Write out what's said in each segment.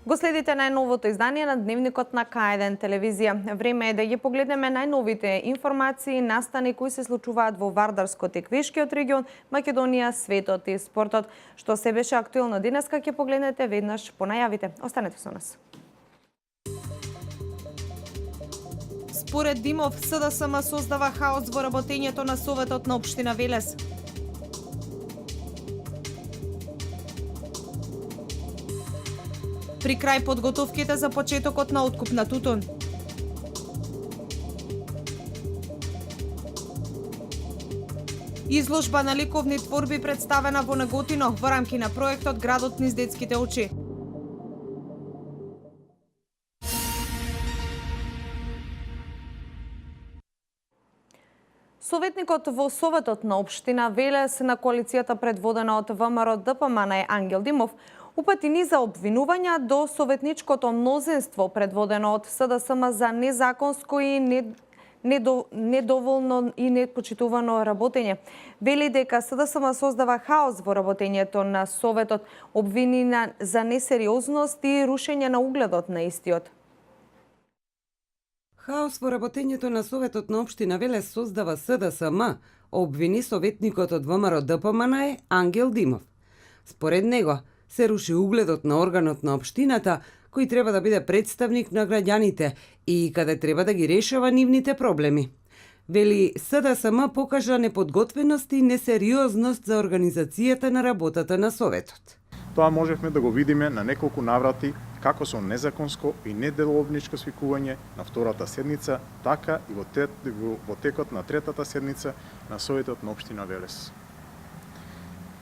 Го следите најновото издание на Дневникот на К1 телевизија. Време е да ги погледнеме најновите информации и настани кои се случуваат во Вардарскот и Квешкиот регион, Македонија, светот и спортот. Што се беше актуелно денеска ќе погледнете веднаш по најавите. Останете со нас. Според Димов, СДСМ создава хаос во работењето на Советот на општина Велес. При крај подготовките за почетокот на откуп на тутун. Изложба на ликовни творби представена во Неготино во рамки на проектот Градот низ детските очи. Советникот во Советот на општина Велес на коалицијата предводена од ВМРО ДПМН Ангел Димов упати низа обвинувања до советничкото мнозинство предводено од СДСМ за незаконско и недоволно и непочитувано работење. Вели дека СДСМ создава хаос во работењето на Советот, обвини за несериозност и рушење на угледот на истиот. Хаос во работењето на Советот на општина Велес создава СДСМ, обвини советникот од ВМРО ДПМН Ангел Димов. Според него, се руши угледот на органот на општината, кој треба да биде представник на граѓаните и каде треба да ги решава нивните проблеми. Вели, СДСМ покажа неподготвеност и несериозност за организацијата на работата на Советот. Тоа можевме да го видиме на неколку наврати како со незаконско и неделовничко свикување на втората седница, така и во текот на третата седница на Советот на општина Велес.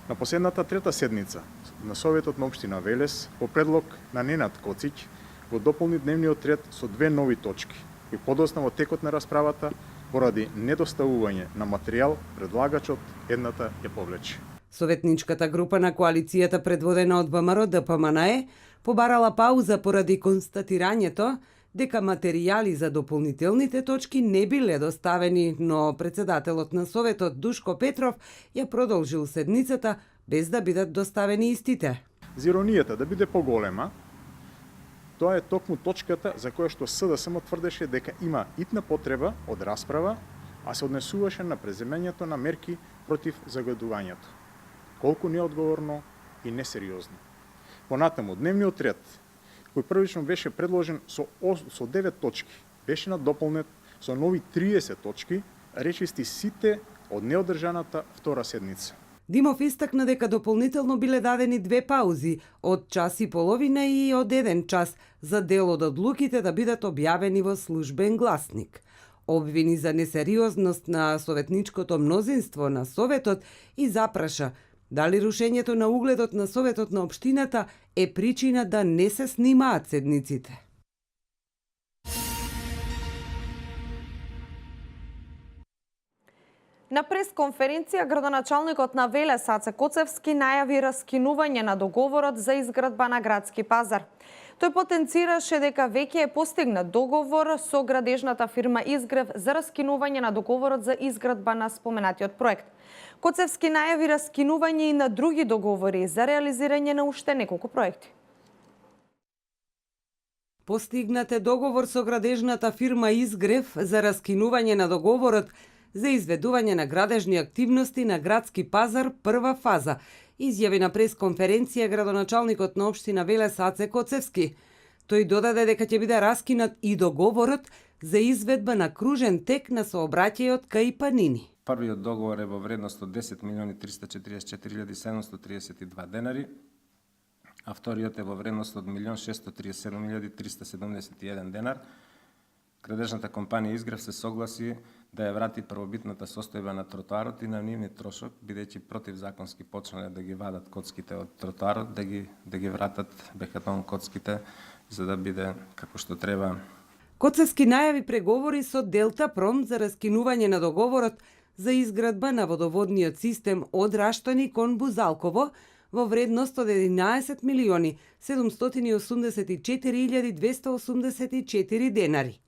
На последната трета седница на Советот на општина Велес, по предлог на Ненад Коцич, го дополни дневниот ред со две нови точки и подосна во текот на расправата, поради недоставување на материјал, предлагачот едната ја повлече. Советничката група на коалицијата предводена од ВМРО ДПМН побарала пауза поради констатирањето дека материјали за дополнителните точки не биле доставени, но председателот на Советот Душко Петров ја продолжил седницата без да бидат доставени истите. За иронијата да биде поголема, тоа е токму точката за која што СДСМ тврдеше дека има итна потреба од расправа, а се однесуваше на преземењето на мерки против загадувањето. Колку неодговорно и несериозно. Понатаму, дневниот ред, кој првично беше предложен со 9 точки, беше надополнет со нови 30 точки, речисти сите од неодржаната втора седница. Димов истакна дека дополнително биле дадени две паузи од час и половина и од 1 час за дел од одлуките да бидат објавени во службен гласник. Обвини за несериозност на советничкото мнозинство на Советот и запраша дали рушењето на угледот на Советот на општината е причина да не се снимаат седниците. На пресконференција градоначалникот на Велес Аце Коцевски најави раскинување на договорот за изградба на градски пазар. Тој потенцираше дека веќе е постигнат договор со градежната фирма Изгрев за раскинување на договорот за изградба на споменатиот проект. Коцевски најави раскинување и на други договори за реализирање на уште неколку проекти. Постигнат е договор со градежната фирма Изгрев за раскинување на договорот за изведување на градежни активности на градски пазар прва фаза, изјави на пресконференција градоначалникот на општина Велес Аце Коцевски. Тој додаде дека ќе биде раскинат и договорот за изведба на кружен тек на сообраќајот кај Панини. Првиот договор е во вредност од 10.344.732 денари, а вториот е во вредност од 1.637.371 денар. Градежната компанија Изгрев се согласи да ја врати првобитната состојба на тротоарот и на нивни трошок, бидејќи противзаконски почнале да ги вадат коцките од тротоарот, да ги вратат бетон коцките, за да биде како што треба Коцевски најави преговори со Делта Пром за раскинување на договорот за изградба на водоводниот систем од Раштани кон Бузалково во вредност од 11 милиони 784.284 денари.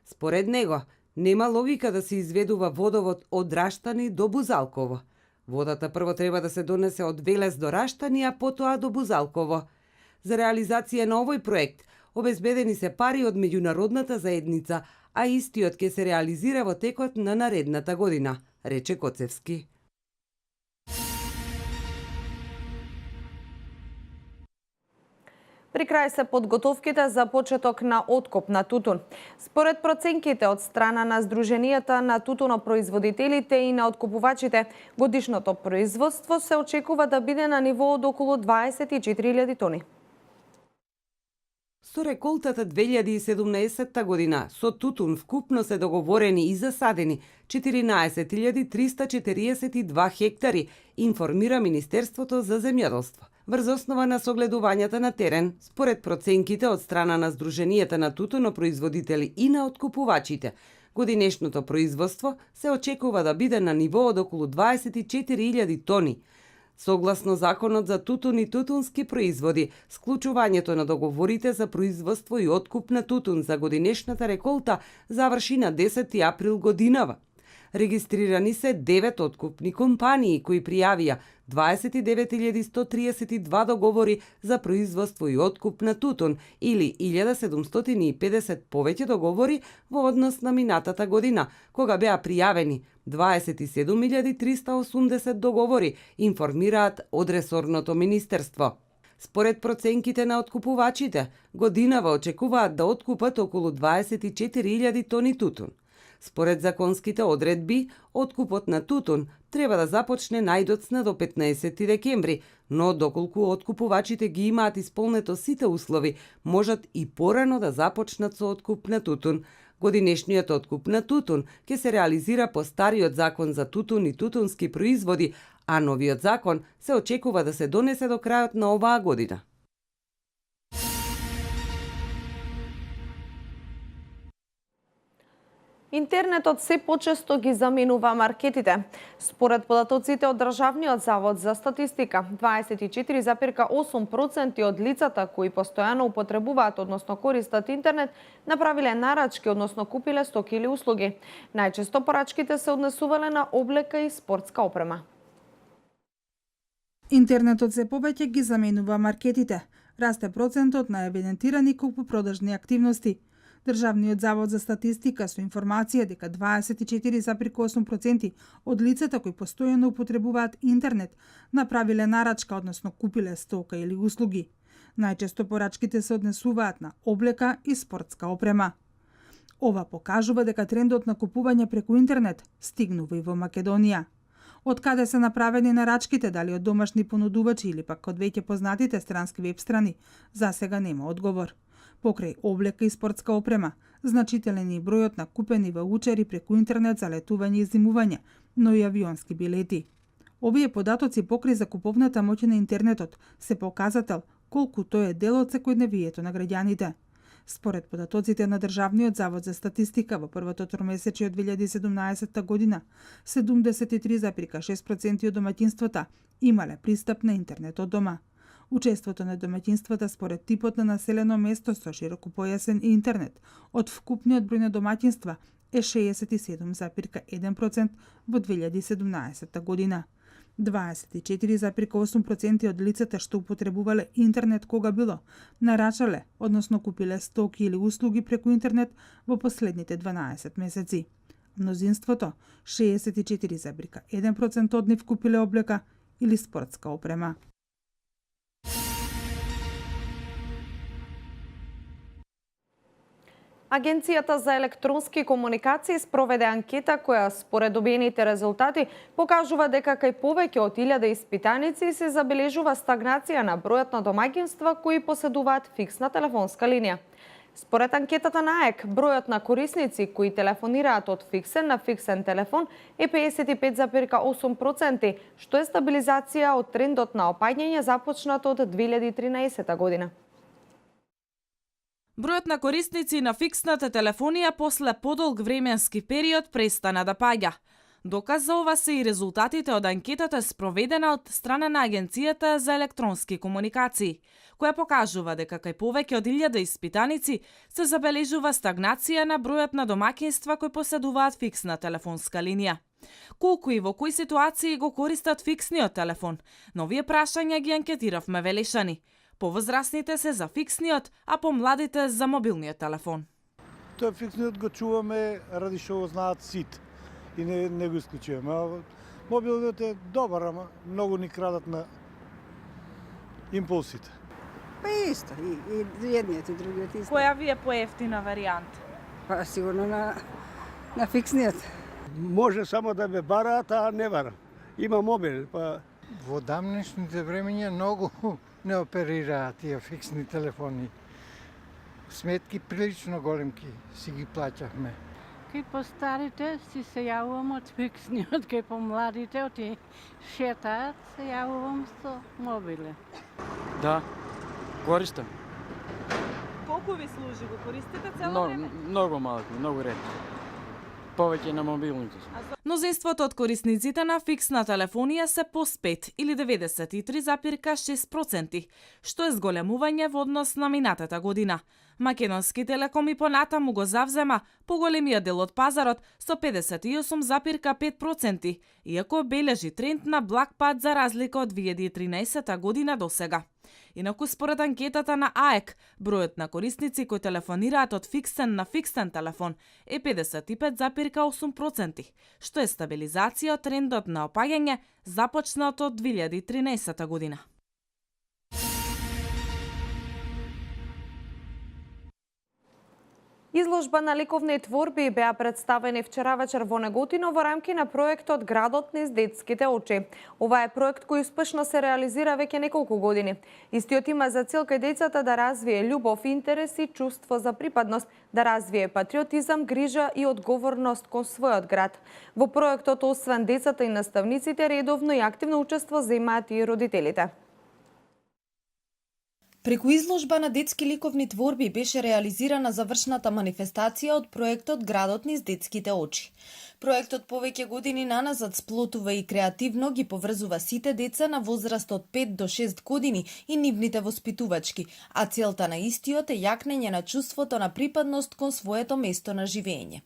Според него, нема логика да се изведува водовод од Раштани до Бузалково. Водата прво треба да се донесе од Велес до Раштани, а потоа до Бузалково. За реализација на овој проект обезбедени се пари од меѓународната заедница, а истиот ќе се реализира во текот на наредната година, рече Коцевски. При крај се подготовките за почеток на откуп на тутун. Според проценките од страна на Сдруженијата на тутунопроизводителите и на откупувачите, годишното производство се очекува да биде на ниво од околу 24.000 тони. Со реколтата 2017 година со тутун вкупно се договорени и засадени 14.342 хектари, информира Министерството за земјоделство. Врз основа на согледувањата на терен, според проценките од страна на Сдруженијата на тутунопроизводители и на откупувачите, годинешното производство се очекува да биде на ниво од околу 24.000 тони. Согласно Законот за тутун и тутунски производи, склучувањето на договорите за производство и откуп на тутун за годинешната реколта заврши на 10 април годинава. Регистрирани се 9 откупни компании кои пријавија 29.132 договори за производство и откуп на тутун или 1750 повеќе договори во однос на минатата година, кога беа пријавени 27.380 договори, информираат од ресорното министерство. Според проценките на откупувачите, годинава очекуваат да откупат околу 24.000 тони тутун. Според законските одредби, откупот на тутун треба да започне најдоцна до 15 декември, но доколку откупувачите ги имаат исполнето сите услови, можат и порано да започнат со откуп на тутун. Годинешниот откуп на тутун ќе се реализира по стариот закон за тутун и тутунски производи, а новиот закон се очекува да се донесе до крајот на оваа година. Интернетот се почесто ги заменува маркетите. Според податоците од Државниот завод за статистика, 24,8% од лицата кои постојано употребуваат, односно користат интернет, направиле нарачки, односно купиле стоки или услуги. Најчесто порачките се однесувале на облека и спортска опрема. Интернетот се повеќе ги заменува маркетите. Расте процентот на евидентирани купопродажни активности. Државниот завод за статистика со информација дека 24,8% од лицата кои постојано употребуваат интернет направиле нарачка, односно купиле стока или услуги. Најчесто порачките се однесуваат на облека и спортска опрема. Ова покажува дека трендот на купување преку интернет стигнува и во Македонија. Од каде се направени нарачките, дали од домашни понудувачи или пак од веќе познатите странски веб страни, за сега нема одговор. Покрај облека и спортска опрема, значителен е бројот на купени ваучери преку интернет за летување и зимување, но и авионски билети. Овие податоци покрај закуповната моќ на интернетот се показател колку тој е дел од секојдневието на граѓаните. Според податоците на Државниот завод за статистика во првото тромесечие од 2017 година, 73,6% од домаќинствата имале пристап на интернет од дома. Учеството на домаќинствата според типот на населено место со широкопојасен интернет од вкупниот број на домаќинства е 67,1% во 2017 година. 24,8% од лицата што употребувале интернет кога било нарачале, односно купиле стоки или услуги преку интернет во последните 12 месеци. Мнозинството, 64,1% од нив купиле облека или спортска опрема. Агенцијата за електронски комуникации спроведе анкета која според добиените резултати покажува дека кај повеќе од 1000 испитаници се забележува стагнација на бројот на домаќинства кои поседуваат фиксна телефонска линија. Според анкетата на АЕК, бројот на корисници кои телефонираат од фиксен на фиксен телефон е 55,8%, што е стабилизација од трендот на опаѓање започнат од 2013 година. Бројот на корисници на фиксната телефонија после подолг временски период престана да паѓа. Доказ за ова се и резултатите од анкетата спроведена од страна на Агенцијата за електронски комуникации, која покажува дека кај повеќе од 1000 испитаници се забележува стагнација на бројот на домаќинства кои поседуваат фиксна телефонска линија. Колку и во кои ситуации го користат фиксниот телефон? На овие прашања ги анкетиравме велешани. Повозрасните се за фиксниот, а помладите за мобилниот телефон. Тоа фиксниот го чуваме ради што го знаат сите и не го исклучуваме. А мобилниот е добар, ама многу ни крадат на импулсите. Па исто, и едниот и другиот исто. Која ви е поевтина варијанта? Па сигурно на фиксниот. Може само да ме бараат, а не бара. Има мобил, па Во дамнешните времења многу не оперираат тие фиксни телефони. Сметки прилично големки си ги плаќавме. Кај постарите си се јавувам од фиксниот, кај помладите оти шетаат, се јавувам со мобиле. Да, користам. Колку ви служи? Го користите цело време? Многу малку, многу ретко. Повеќе на мобилните. Мнозинството од корисниците на фиксна телефонија се поспет или 93,6%, што е зголемување во однос на минатата година. Македонски Телеком и понатаму го завзема поголемиот дел од пазарот со 58,5%, иако бележи тренд на благ пад за разлика од 2013 година до сега. Инаку според анкетата на АЕК, бројот на корисници кои телефонираат од фиксен на фиксен телефон е 55,8%, што е стабилизација од трендот на опаѓање започнат од 2013 година. Изложба на ликовни творби беа представени вчера вечер во Неготино во рамки на проектот Градот низ детските очи. Ова е проект кој успешно се реализира веќе неколку години. Истиот има за цел кај децата да развие љубов, интерес и чувство за припадност, да развие патриотизам, грижа и одговорност кон својот град. Во проектот, освен децата и наставниците, редовно и активно учество земаат и родителите. Преку изложба на детски ликовни творби беше реализирана завршната манифестација од проектот Градот низ детските очи. Проектот повеќе години наназад сплотува и креативно ги поврзува сите деца на возраст од 5 до 6 години и нивните воспитувачки, а целта на истиот е јакнење на чувството на припадност кон своето место на живење.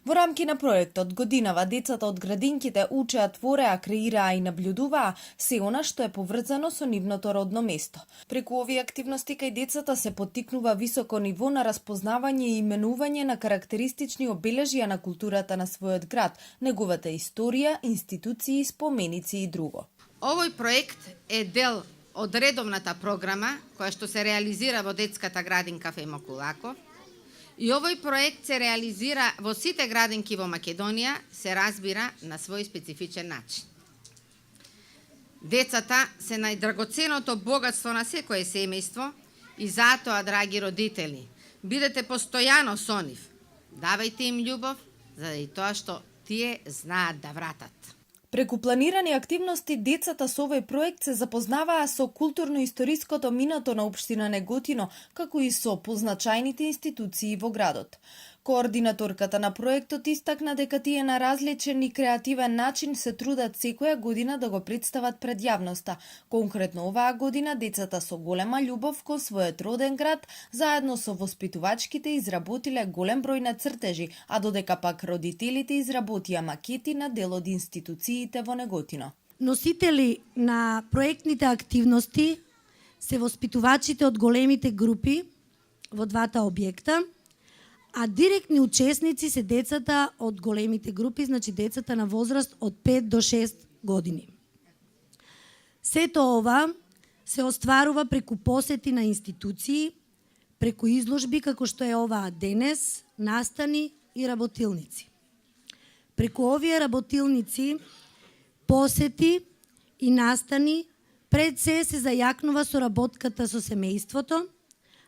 Во рамки на проектот годинава децата од градинките учеа, твореа, креираа и наблюдуваа се она што е поврзано со нивното родно место. Преку овие активности кај децата се поттикнува високо ниво на распознавање и именување на карактеристични обележја на културата на својот град, неговата историја, институции, споменици и друго. Овој проект е дел од редовната програма која што се реализира во детската градинка Фемо Кулаков. И овој проект се реализира во сите градинки во Македонија, се разбира на свој специфичен начин. Децата се најдрагоценото богатство на секое семејство и затоа, драги родители, бидете постојано со нив. Давајте им љубов, заради тоа што тие знаат да вратат. Преку планирани активности, децата со овој проект се запознаваа со културно-историското минато на општина Неготино, како и со позначајните институции во градот. Координаторката на проектот истакна дека тие на различен и креативен начин се трудат секоја година да го представат пред јавноста. Конкретно оваа година децата со голема љубов кон својот роден град, заедно со воспитувачките изработиле голем број на цртежи, а додека пак родителите изработија макети на дел од институциите во Неготино. Носители на проектните активности се воспитувачите од големите групи во двата објекта, а директни учесници се децата од големите групи, значи децата на возраст од 5 до 6 години. Сето ова се остварува преку посети на институции, преку изложби како што е оваа денес, настани и работилници. Преку овие работилници, посети и настани, пред се зајакнува соработката со семејството,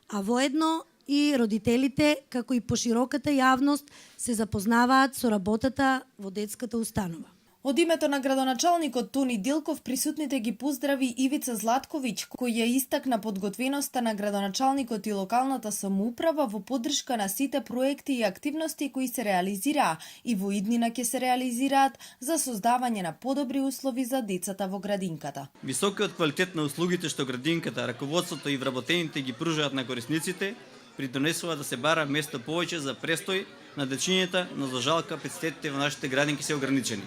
а воедно и родителите, како и пошироката јавност, се запознаваат со работата во детската установа. Од името на градоначалникот Тони Дилков присутните ги поздрави Ивица Златковиќ, кој ја истакна подготвеноста на градоначалникот и локалната самоуправа во поддршка на сите проекти и активности кои се реализираа и во иднина ќе се реализираат за создавање на подобри услови за децата во градинката. Високиот квалитет на услугите што градинката, раководството и вработените ги пружаат на корисниците, придонесува да се бара место повеќе за престој на дечињата, но за жал капацитетите во нашите градинки се ограничени.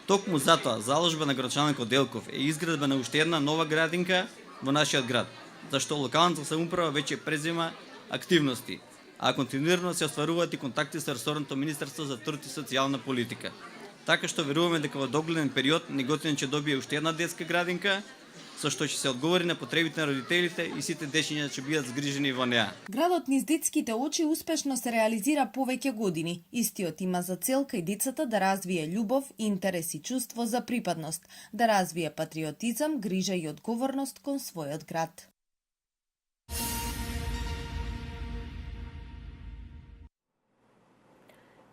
Токму затоа, заложба на градоначалникот Делков е изградба на уште една нова градинка во нашиот град, зашто локалната самоуправа веќе презема активности, а континуирано се остваруваат и контакти со ресорното Министерство за труд и социјална политика. Така што веруваме дека во догледен период Неготин ќе добие уште една детска градинка, со што ќе се одговори на потребите на родителите и сите дечиња ќе бидат згрижени во неа. Градот низ детските очи успешно се реализира повеќе години. Истиот има за цел кај децата да развие љубов, интерес и чувство за припадност, да развие патриотизам, грижа и одговорност кон својот град.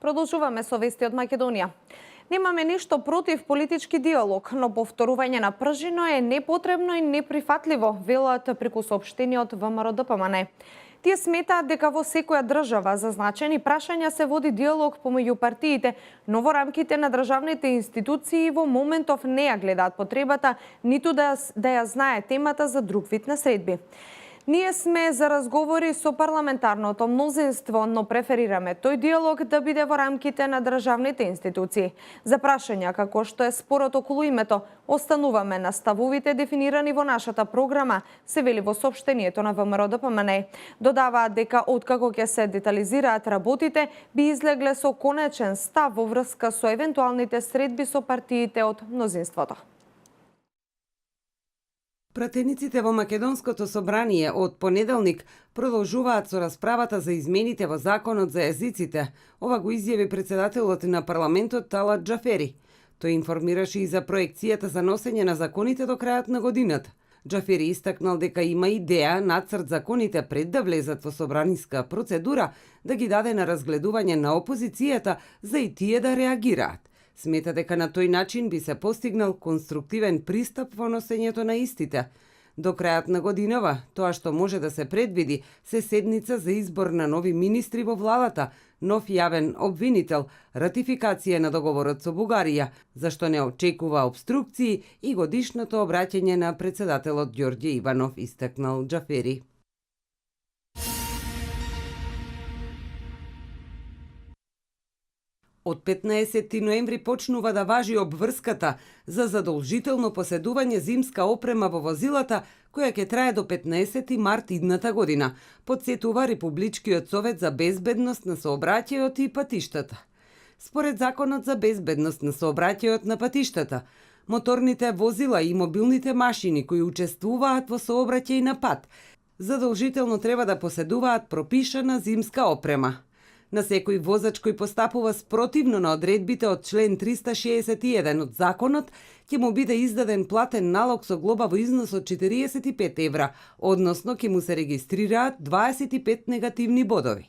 Продолжуваме со вести од Македонија. Немаме ништо против политички диалог, но повторување на пржино е непотребно и неприфатливо, велат преку соопштение од ВМРО ДПМН. Тие сметаат дека во секоја држава за значени прашања се води диалог помеѓу партиите, но во рамките на државните институции во моментов не ја гледаат потребата, ниту да ја знае темата за друг вид на средби. Ние сме за разговори со парламентарното мнозинство, но преферираме тој диалог да биде во рамките на државните институции. За прашања како што е спорот околу името, остануваме на ставовите дефинирани во нашата програма, се вели во соопштението на ВМРО ДПМН. Додаваат дека откако ќе се детализираат работите, би излегле со конечен став во врска со евентуалните средби со партиите од мнозинството. Пратениците во Македонското собрание од понеделник продолжуваат со расправата за измените во Законот за езиците. Ова го изјави председателот на парламентот Талат Џафери. Тој информираше и за проекцијата за носење на законите до крајот на годината. Џафери истакнал дека има идеја нацрт законите пред да влезат во собраниска процедура да ги даде на разгледување на опозицијата за и тие да реагираат. Смета дека на тој начин би се постигнал конструктивен пристап во носењето на истите. До крајот на годинава, тоа што може да се предвиди, се седница за избор на нови министри во владата, нов јавен обвинител, ратификација на договорот со Бугарија, зашто не очекува обструкции и годишното обраќање на председателот Ѓорѓе Иванов, истакнал Џафери. Од 15 ноември почнува да важи обврската за задолжително поседување зимска опрема во возилата, која ќе трае до 15 март идната година, потсетува Републичкиот совет за безбедност на сообраќајот и патиштата. Според Законот за безбедност на сообраќајот на патиштата, моторните возила и мобилните машини кои учествуваат во сообраќај на пат, задолжително треба да поседуваат пропишана зимска опрема. На секој возач кој постапува спротивно на одредбите од член 361 од законот, ќе му биде издаден платен налог со глоба во износ од 45 евра, односно ќе му се регистрираат 25 негативни бодови.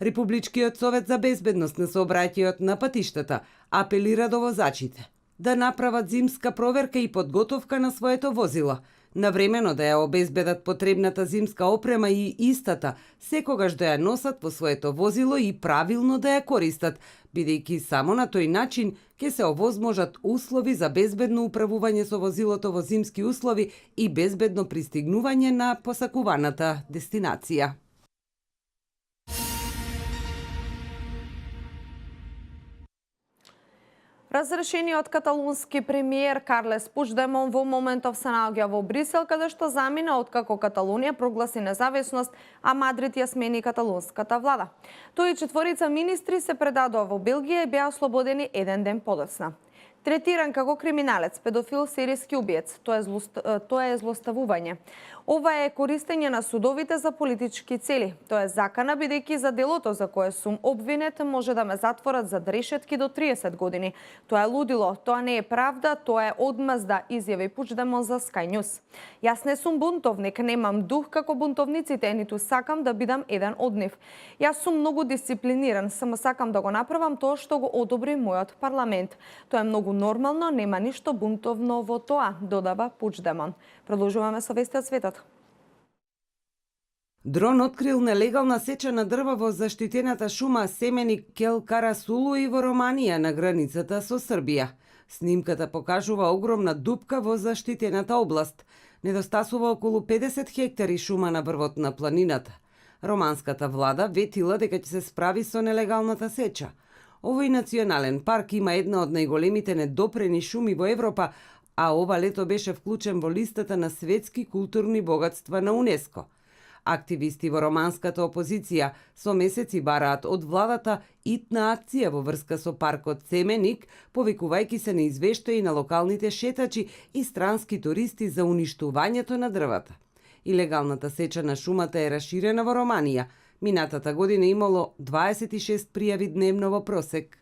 Републичкиот совет за безбедност на сообраќајот на патиштата апелира до возачите да направат зимска проверка и подготовка на своето возило, навремено да ја обезбедат потребната зимска опрема и истата, секогаш да ја носат во своето возило и правилно да ја користат, бидејќи само на тој начин ќе се овозможат услови за безбедно управување со возилото во зимски услови и безбедно пристигнување на посакуваната дестинација. Разрешениот каталунски премиер Карлес Пучдемон во моментов се наоѓа во Брисел, каде што замина откако Каталунија прогласи независност, а Мадрид ја смени каталунската влада. Тој и четворица министри се предадоа во Белгија и беа ослободени еден ден подоцна. Третиран како криминалец, педофил, серијски убиец, тоа е злоставување. Ова е користење на судовите за политички цели. Тоа е закана, бидејќи за делото за кое сум обвинет може да ме затворат за решетки до 30 години. Тоа е лудило, тоа не е правда, тоа е одмазда, изјави Пучдемон за Sky News. Јас не сум бунтовник, немам дух како бунтовниците, ниту сакам да бидам еден од нив. Јас сум многу дисциплиниран, само сакам да го направам тоа што го одобри мојот парламент. Тоа е многу многу нормално, нема ништо бунтовно во тоа, додава Пучдемон. Продолжуваме со вести од светот. Дрон открил нелегална сеча на дрва во заштитената шума Семеник Кел Карасулуи во Романија на границата со Србија. Снимката покажува огромна дупка во заштитената област. Недостасува околу 50 хектари шума на врвот на планината. Романската влада ветила дека ќе се справи со нелегалната сеча. Овој национален парк има една од најголемите недопрени шуми во Европа, а ова лето беше вклучен во листата на светски културни богатства на УНЕСКО. Активисти во романската опозиција со месеци бараат од владата итна акција во врска со паркот Семеник, повикувајќи се на извештаи на локалните шетачи и странски туристи за уништувањето на дрвата. Илегалната сеча на шумата е раширена во Романија. Минатата година имало 26 пријави дневно во просек.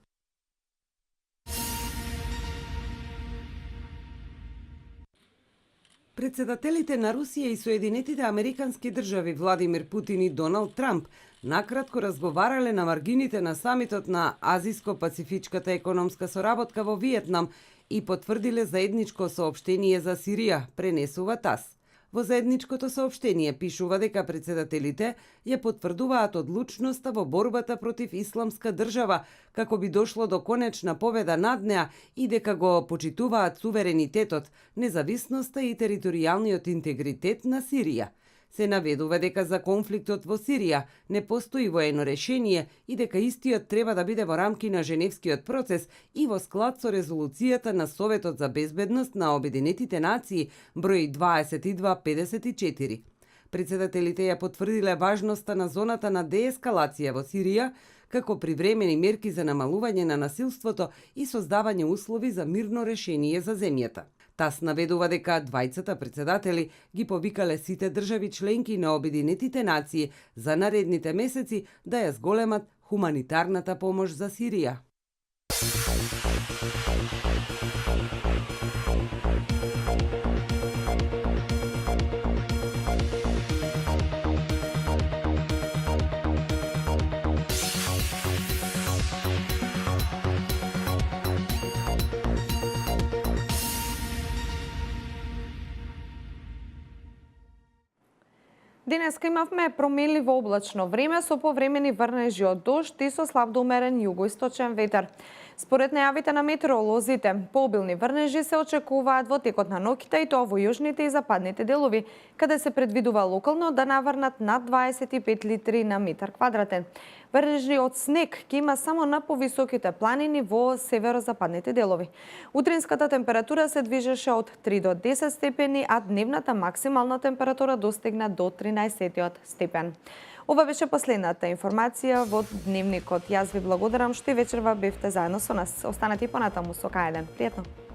Председателите на Русија и Соединетите Американски држави Владимир Путин и Доналд Трамп накратко разговарале на маргините на самитот на Азиско-Пацифичката економска соработка во Виетнам и потврдиле заедничко соопштение за Сирија, пренесува ТАСС. Во заедничкото соопштение пишува дека председателите ја потврдуваат одлучноста во борбата против исламска држава како би дошло до конечна победа над неа и дека го почитуваат суверенитетот, независноста и територијалниот интегритет на Сирија. Се наведува дека за конфликтот во Сирија не постои воено решение и дека истиот треба да биде во рамки на Женевскиот процес и во склад со резолуцијата на Советот за безбедност на Обединетите нации број 2254. Председателите ја потврдиле важноста на зоната на деескалација во Сирија како привремени мерки за намалување на насилството и создавање услови за мирно решение за земјата. ТАСС наведува дека двајцата председатели ги повикале сите држави членки на Обединетите нации за наредните месеци да ја зголемат хуманитарната помош за Сирија. Денеска имавме променливо облачно време со повремени врнежи од дожд и со слаб до умерен југоисточен ветер. Според најавите на метеоролозите, пообилни врнежи се очекуваат во текот на ноќта и тоа во јужните и западните делови, каде се предвидува локално да наврнат над 25 литри на метар квадратен. Врнежи од снег ќе има само на повисоките планини во северозападните делови. Утринската температура се движеше од 3 до 10 степени, а дневната максимална температура достигна до 13 степен. Ова беше последната информација во Дневникот. Јас ви благодарам што и вечерва бевте заедно со нас. Останете и понатаму со К1. Пријатно!